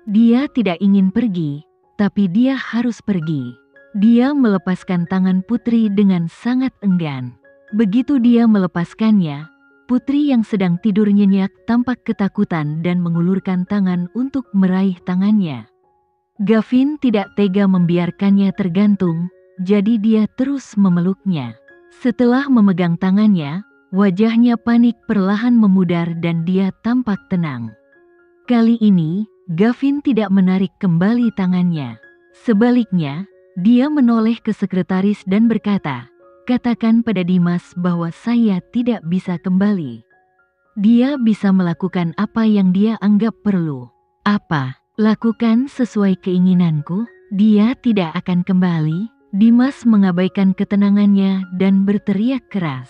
Dia tidak ingin pergi, tapi dia harus pergi. Dia melepaskan tangan putri dengan sangat enggan. Begitu dia melepaskannya, putri yang sedang tidur nyenyak tampak ketakutan dan mengulurkan tangan untuk meraih tangannya. Gavin tidak tega membiarkannya tergantung, jadi dia terus memeluknya. Setelah memegang tangannya, wajahnya panik perlahan memudar dan dia tampak tenang. Kali ini, Gavin tidak menarik kembali tangannya. Sebaliknya, dia menoleh ke sekretaris dan berkata, "Katakan pada Dimas bahwa saya tidak bisa kembali. Dia bisa melakukan apa yang dia anggap perlu." "Apa? Lakukan sesuai keinginanku? Dia tidak akan kembali." Dimas mengabaikan ketenangannya dan berteriak keras.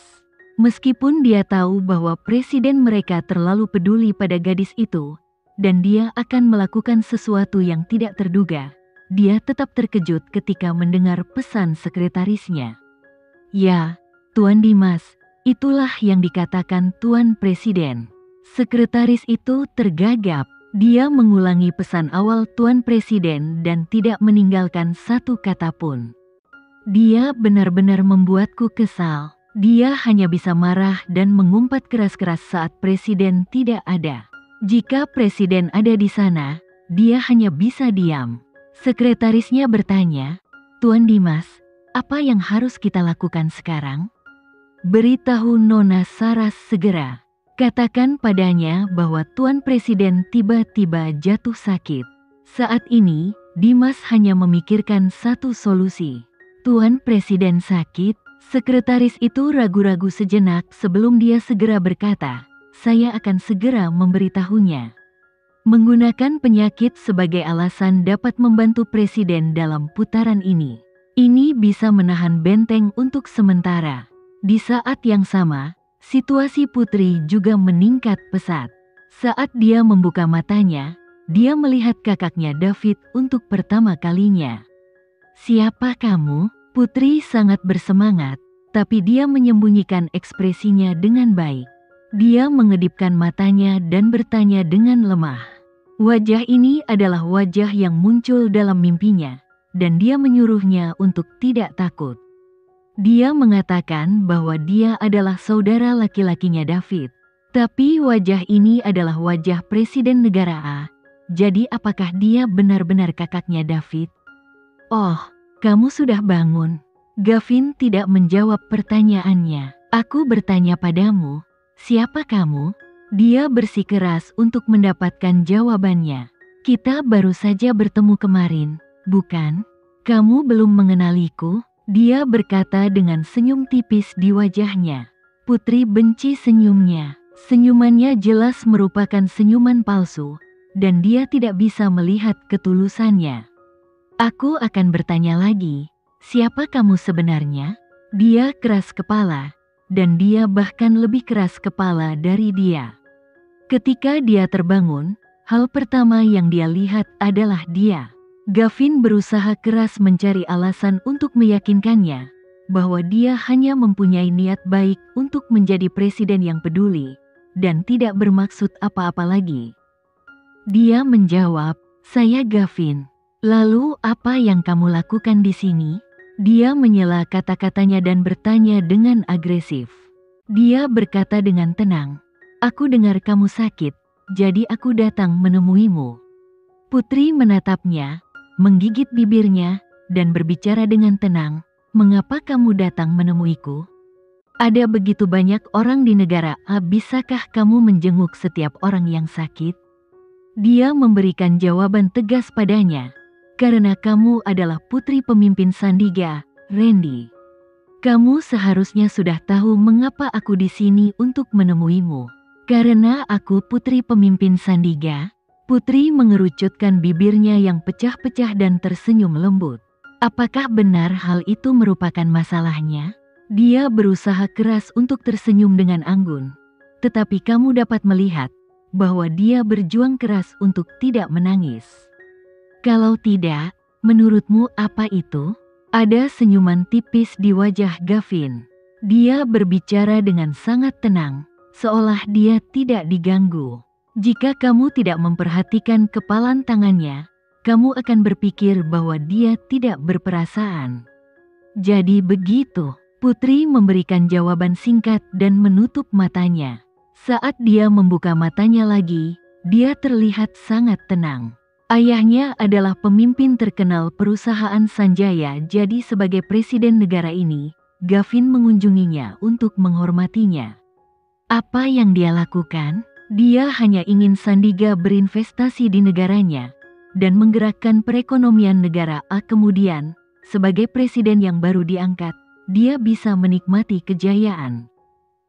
Meskipun dia tahu bahwa presiden mereka terlalu peduli pada gadis itu, dan dia akan melakukan sesuatu yang tidak terduga, dia tetap terkejut ketika mendengar pesan sekretarisnya. "Ya, Tuan Dimas, itulah yang dikatakan Tuan Presiden." Sekretaris itu tergagap. Dia mengulangi pesan awal Tuan Presiden dan tidak meninggalkan satu kata pun. "Dia benar-benar membuatku kesal. Dia hanya bisa marah dan mengumpat keras-keras saat presiden tidak ada. Jika presiden ada di sana, dia hanya bisa diam." Sekretarisnya bertanya, "Tuan Dimas, apa yang harus kita lakukan sekarang?" "Beritahu Nona Saras segera. Katakan padanya bahwa Tuan Presiden tiba-tiba jatuh sakit." Saat ini, Dimas hanya memikirkan satu solusi. "Tuan Presiden sakit?" Sekretaris itu ragu-ragu sejenak sebelum dia segera berkata, "Saya akan segera memberitahunya." Menggunakan penyakit sebagai alasan dapat membantu presiden dalam putaran ini. Ini bisa menahan benteng untuk sementara. Di saat yang sama, situasi putri juga meningkat pesat. Saat dia membuka matanya, dia melihat kakaknya David untuk pertama kalinya. "Siapa kamu?" Putri sangat bersemangat, tapi dia menyembunyikan ekspresinya dengan baik. Dia mengedipkan matanya dan bertanya dengan lemah. Wajah ini adalah wajah yang muncul dalam mimpinya, dan dia menyuruhnya untuk tidak takut. Dia mengatakan bahwa dia adalah saudara laki-lakinya David. Tapi wajah ini adalah wajah Presiden Negara A. Jadi apakah dia benar-benar kakaknya David? "Oh, kamu sudah bangun." Gavin tidak menjawab pertanyaannya. "Aku bertanya padamu, siapa kamu?" Dia bersikeras untuk mendapatkan jawabannya. "Kita baru saja bertemu kemarin, bukan? Kamu belum mengenaliku?" Dia berkata dengan senyum tipis di wajahnya. Putri benci senyumnya. Senyumannya jelas merupakan senyuman palsu, dan dia tidak bisa melihat ketulusannya. "Aku akan bertanya lagi, siapa kamu sebenarnya?" Dia keras kepala, dan dia bahkan lebih keras kepala dari dia. Ketika dia terbangun, hal pertama yang dia lihat adalah dia. Gavin berusaha keras mencari alasan untuk meyakinkannya bahwa dia hanya mempunyai niat baik untuk menjadi presiden yang peduli dan tidak bermaksud apa-apa lagi. Dia menjawab, "Saya Gavin. Lalu apa yang kamu lakukan di sini?" Dia menyela kata-katanya dan bertanya dengan agresif. Dia berkata dengan tenang, "Aku dengar kamu sakit, jadi aku datang menemuimu." Putri menatapnya, menggigit bibirnya, dan berbicara dengan tenang, "Mengapa kamu datang menemuiku? Ada begitu banyak orang di negara A, bisakah kamu menjenguk setiap orang yang sakit?" Dia memberikan jawaban tegas padanya, "Karena kamu adalah putri pemimpin Sandiga, Randy. Kamu seharusnya sudah tahu mengapa aku di sini untuk menemuimu." "Karena aku putri pemimpin Sandiga?" Putri mengerucutkan bibirnya yang pecah-pecah dan tersenyum lembut. "Apakah benar hal itu merupakan masalahnya?" Dia berusaha keras untuk tersenyum dengan anggun. Tetapi kamu dapat melihat bahwa dia berjuang keras untuk tidak menangis. "Kalau tidak, menurutmu apa itu?" Ada senyuman tipis di wajah Gavin. Dia berbicara dengan sangat tenang, seolah dia tidak diganggu. Jika kamu tidak memperhatikan kepalan tangannya, kamu akan berpikir bahwa dia tidak berperasaan. Jadi begitu. Putri memberikan jawaban singkat dan menutup matanya. Saat dia membuka matanya lagi, dia terlihat sangat tenang. Ayahnya adalah pemimpin terkenal perusahaan Sanjaya, jadi sebagai presiden negara ini, Gavin mengunjunginya untuk menghormatinya. Apa yang dia lakukan? Dia hanya ingin Sandiga berinvestasi di negaranya dan menggerakkan perekonomian negara A. Kemudian, sebagai presiden yang baru diangkat, dia bisa menikmati kejayaan.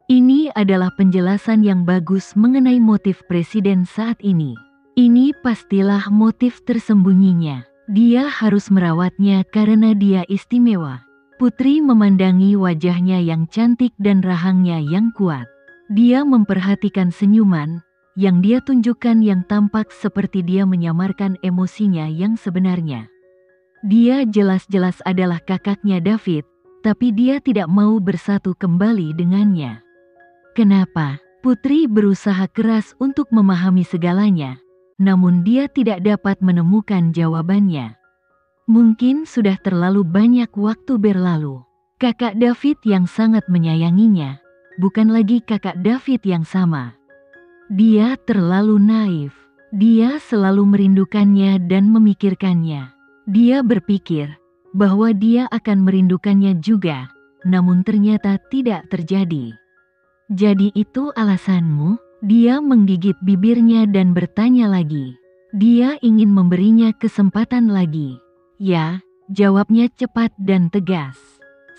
Ini adalah penjelasan yang bagus mengenai motif presiden saat ini. Ini pastilah motif tersembunyinya. Dia harus merawatnya karena dia istimewa. Putri memandangi wajahnya yang cantik dan rahangnya yang kuat. Dia memperhatikan senyuman yang dia tunjukkan yang tampak seperti dia menyamarkan emosinya yang sebenarnya. Dia jelas-jelas adalah kakaknya David, tapi dia tidak mau bersatu kembali dengannya. Kenapa? Putri berusaha keras untuk memahami segalanya, namun dia tidak dapat menemukan jawabannya. Mungkin sudah terlalu banyak waktu berlalu. Kakak David yang sangat menyayanginya, bukan lagi kakak David yang sama. Dia terlalu naif. Dia selalu merindukannya dan memikirkannya. Dia berpikir bahwa dia akan merindukannya juga, namun ternyata tidak terjadi. Jadi itu alasanmu? Dia menggigit bibirnya dan bertanya lagi. Dia ingin memberinya kesempatan lagi. Ya, jawabnya cepat dan tegas.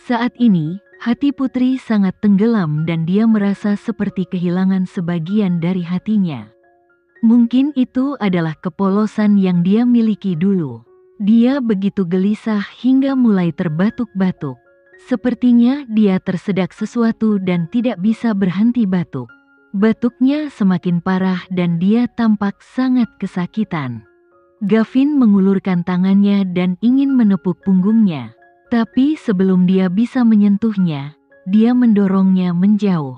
Saat ini, hati Putri sangat tenggelam dan dia merasa seperti kehilangan sebagian dari hatinya. Mungkin itu adalah kepolosan yang dia miliki dulu. Dia begitu gelisah hingga mulai terbatuk-batuk. Sepertinya dia tersedak sesuatu dan tidak bisa berhenti batuk. Batuknya semakin parah dan dia tampak sangat kesakitan. Gavin mengulurkan tangannya dan ingin menepuk punggungnya. Tapi sebelum dia bisa menyentuhnya, dia mendorongnya menjauh.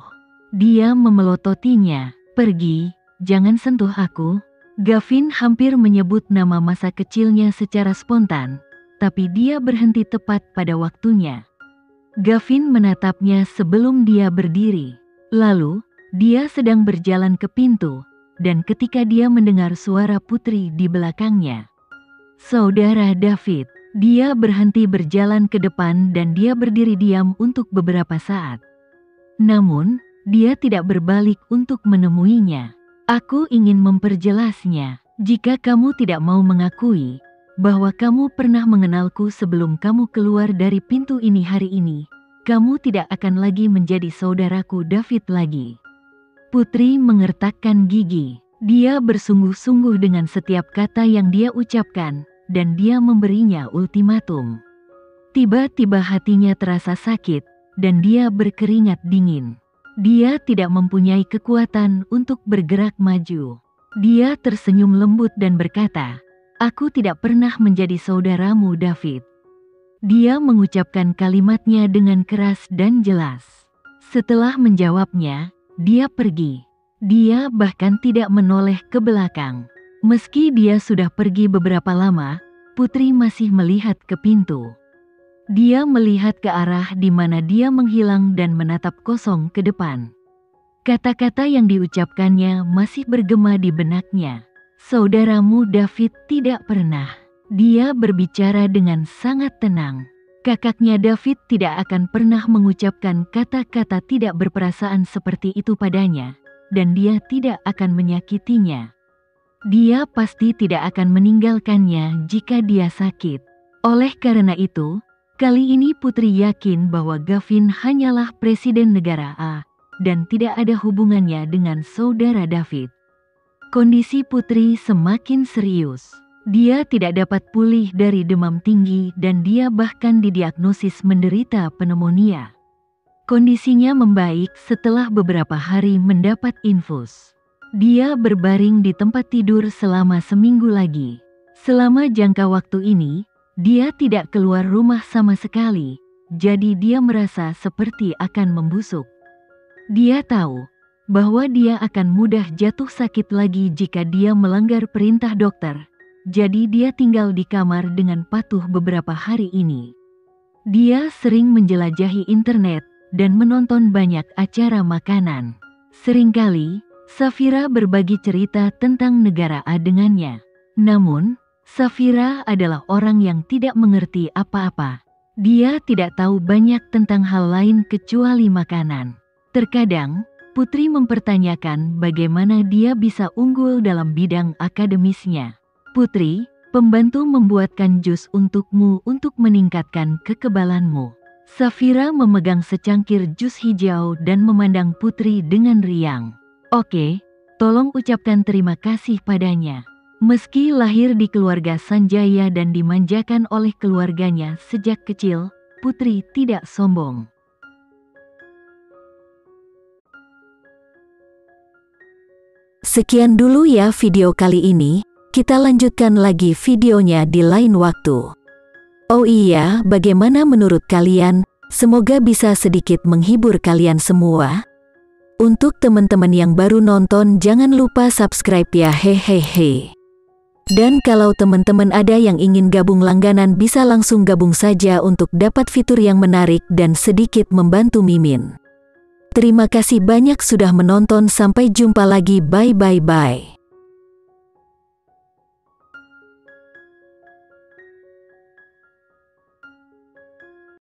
Dia memelototinya. Pergi, jangan sentuh aku. Gavin hampir menyebut nama masa kecilnya secara spontan, tapi dia berhenti tepat pada waktunya. Gavin menatapnya sebelum dia berdiri. Lalu, dia sedang berjalan ke pintu, dan ketika dia mendengar suara Putri di belakangnya. Saudara David, dia berhenti berjalan ke depan dan dia berdiri diam untuk beberapa saat. Namun, dia tidak berbalik untuk menemuinya. Aku ingin memperjelasnya. Jika kamu tidak mau mengakui bahwa kamu pernah mengenalku sebelum kamu keluar dari pintu ini hari ini, kamu tidak akan lagi menjadi saudaraku David lagi. Putri mengertakkan gigi. Dia bersungguh-sungguh dengan setiap kata yang dia ucapkan, dan dia memberinya ultimatum. Tiba-tiba hatinya terasa sakit, dan dia berkeringat dingin. Dia tidak mempunyai kekuatan untuk bergerak maju. Dia tersenyum lembut dan berkata, "Aku tidak pernah menjadi saudaramu, David." Dia mengucapkan kalimatnya dengan keras dan jelas. Setelah menjawabnya, dia pergi. Dia bahkan tidak menoleh ke belakang. Meski dia sudah pergi beberapa lama, Putri masih melihat ke pintu. Dia melihat ke arah di mana dia menghilang dan menatap kosong ke depan. Kata-kata yang diucapkannya masih bergema di benaknya. Saudaramu David tidak pernah. Dia berbicara dengan sangat tenang. Kakaknya David tidak akan pernah mengucapkan kata-kata tidak berperasaan seperti itu padanya, dan dia tidak akan menyakitinya. Dia pasti tidak akan meninggalkannya jika dia sakit. Oleh karena itu, kali ini Putri yakin bahwa Gavin hanyalah presiden negara A, dan tidak ada hubungannya dengan saudara David. Kondisi Putri semakin serius. Dia tidak dapat pulih dari demam tinggi dan dia bahkan didiagnosis menderita pneumonia. Kondisinya membaik setelah beberapa hari mendapat infus. Dia berbaring di tempat tidur selama seminggu lagi. Selama jangka waktu ini, dia tidak keluar rumah sama sekali, jadi dia merasa seperti akan membusuk. Dia tahu bahwa dia akan mudah jatuh sakit lagi jika dia melanggar perintah dokter. Jadi dia tinggal di kamar dengan patuh beberapa hari ini. Dia sering menjelajahi internet dan menonton banyak acara makanan. Seringkali, Safira berbagi cerita tentang negara A dengannya. Namun, Safira adalah orang yang tidak mengerti apa-apa. Dia tidak tahu banyak tentang hal lain kecuali makanan. Terkadang, Putri mempertanyakan bagaimana dia bisa unggul dalam bidang akademisnya. Putri, pembantu membuatkan jus untukmu untuk meningkatkan kekebalanmu. Safira memegang secangkir jus hijau dan memandang Putri dengan riang. Oke, tolong ucapkan terima kasih padanya. Meski lahir di keluarga Sanjaya dan dimanjakan oleh keluarganya sejak kecil, Putri tidak sombong. Sekian dulu ya video kali ini, kita lanjutkan lagi videonya di lain waktu. Oh iya, bagaimana menurut kalian? Semoga bisa sedikit menghibur kalian semua. Untuk teman-teman yang baru nonton, jangan lupa subscribe ya, hehehe. Dan kalau teman-teman ada yang ingin gabung langganan, bisa langsung gabung saja untuk dapat fitur yang menarik dan sedikit membantu Mimin. Terima kasih banyak sudah menonton, sampai jumpa lagi, bye.